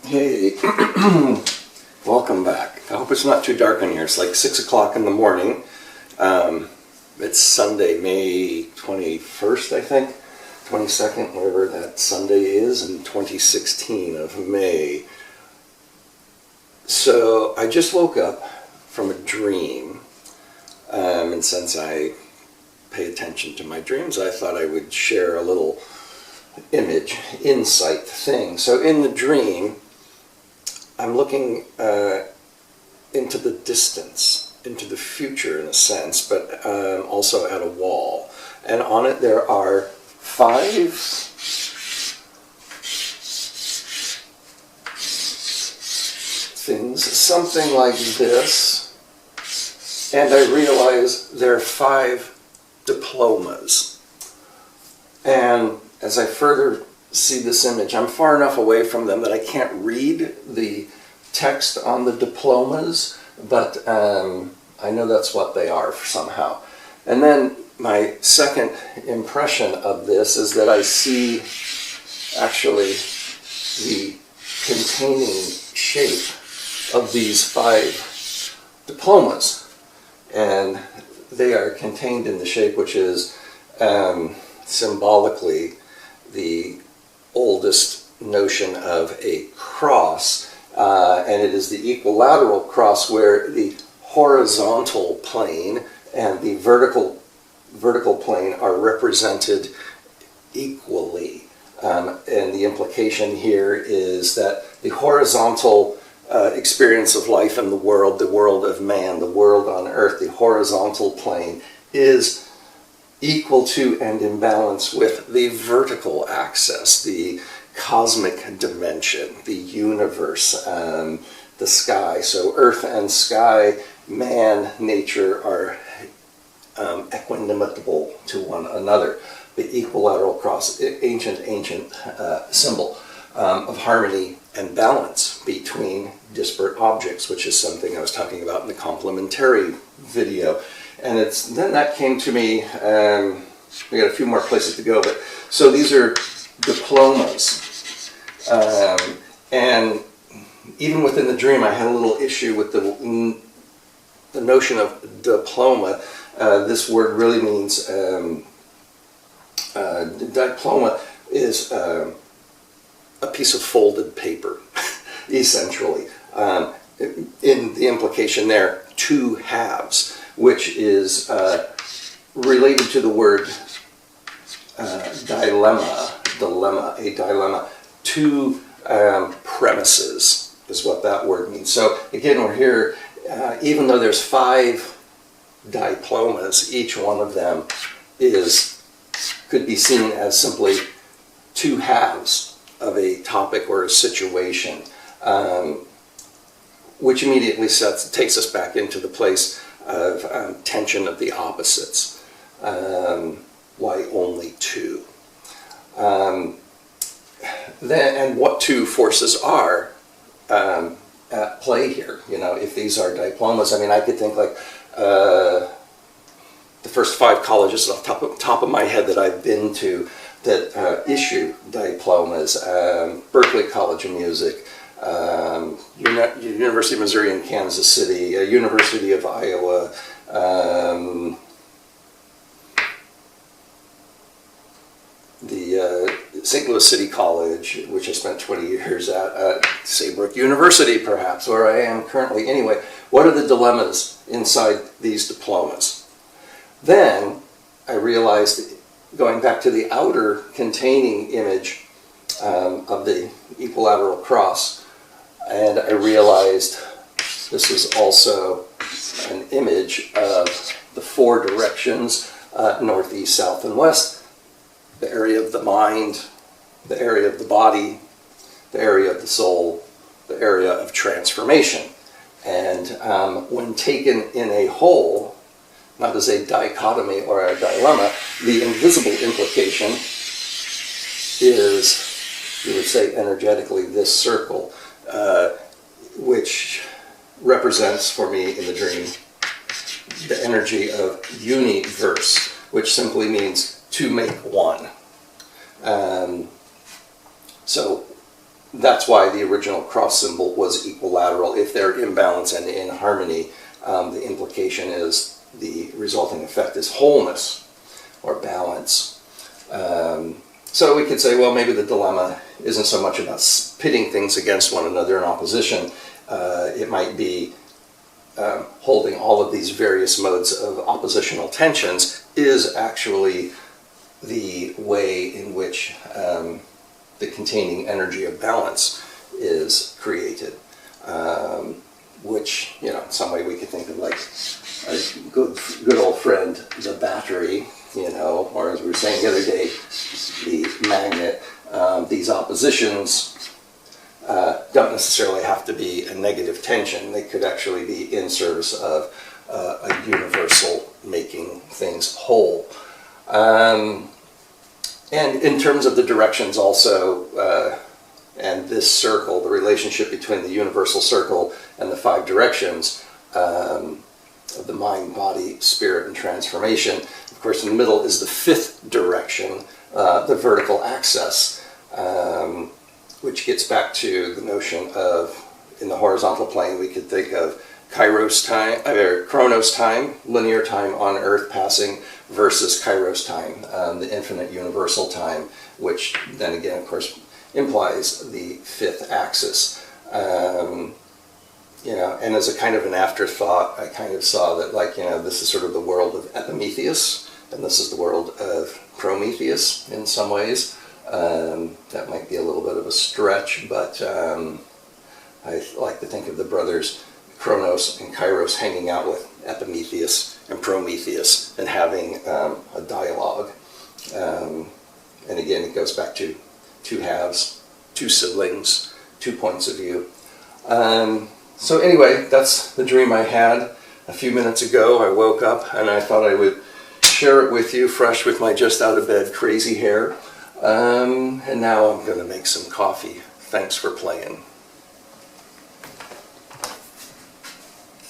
Hey, welcome back. I hope it's not too dark in here. It's like 6 o'clock in the morning. It's Sunday, May 21st, I think. 22nd, whatever that Sunday is, in 2016 of May. So I just woke up from a dream, and since I pay attention to my dreams, I thought I would share a little insight thing. So in the dream, I'm looking into the distance, into the future in a sense, but also at a wall. And on it there are 5 things, something like this. And I realize there are 5 diplomas. And as I further see this image, I'm far enough away from them that I can't read the text on the diplomas, but I know that's what they are somehow. And then my second impression of this is that I see actually the containing shape of these 5 diplomas. And they are contained in the shape which is symbolically the oldest notion of a cross, and it is the equilateral cross where the horizontal plane and the vertical plane are represented equally. And the implication here is that the horizontal experience of life in the world of man, the world on earth, the horizontal plane is equal to and in balance with the vertical axis, the cosmic dimension, the universe, the sky. So earth and sky, man, nature are equanimable to one another. The equilateral cross, ancient symbol of harmony and balance between disparate objects, which is something I was talking about in the complementary video. And then that came to me, we got a few more places to go, but so these are diplomas. And even within the dream, I had a little issue with the notion of diploma. This word really means, diploma is a piece of folded paper, essentially. In the implication there, 2 halves, which is related to the word dilemma, a dilemma. 2 premises is what that word means. So again, we're here, even though there's 5 diplomas, each one of them could be seen as simply 2 halves of a topic or a situation, which immediately takes us back into the place of tension of the opposites. Why only 2? And what 2 forces are at play here? You know, if these are diplomas, I mean, I could think like the first 5 colleges off the top of my head that I've been to that issue diplomas: Berkeley College of Music, University of Missouri in Kansas City, University of Iowa, the St. Louis City College, which I spent 20 years at, Saybrook University perhaps, where I am currently. Anyway, what are the dilemmas inside these diplomas? Then I realized, going back to the outer containing image of the equilateral cross, and I realized this is also an image of the 4 directions, north, east, south, and west, the area of the mind, the area of the body, the area of the soul, the area of transformation. And when taken in a whole, not as a dichotomy or a dilemma, the invisible implication is, you would say energetically, this circle, which represents for me in the dream the energy of universe, which simply means to make one. So that's why the original cross symbol was equilateral. If they're in balance and in harmony, the implication is the resulting effect is wholeness or balance. So we could say, well, maybe the dilemma isn't so much about pitting things against one another in opposition. It might be holding all of these various modes of oppositional tensions is actually the way in which the containing energy of balance is created, which, you know, in some way we could think of like a good old friend, the battery, you know, or as we were saying the other day, the magnet. These oppositions don't necessarily have to be a negative tension. They could actually be in service of a universal making things whole. And in terms of the directions also, and this circle, the relationship between the universal circle and the 5 directions of the mind, body, spirit, and transformation. Of course, in the middle is the 5th direction, the vertical axis, which gets back to the notion of, in the horizontal plane, we could think of Kairos time, or Chronos time, linear time on Earth passing, versus Kairos time, the infinite universal time, which then again, of course, implies the 5th axis. You know, and as a kind of an afterthought, I kind of saw that, like, you know, this is sort of the world of Epimetheus, and this is the world of Prometheus in some ways. That might be a little bit of a stretch, but I like to think of the brothers Kronos and Kairos hanging out with Epimetheus and Prometheus and having a dialogue. And again, it goes back to 2 halves, 2 siblings, 2 points of view. So anyway, that's the dream I had a few minutes ago. I woke up and I thought I would share it with you, fresh with my just out of bed crazy hair. And now I'm going to make some coffee. Thanks for playing.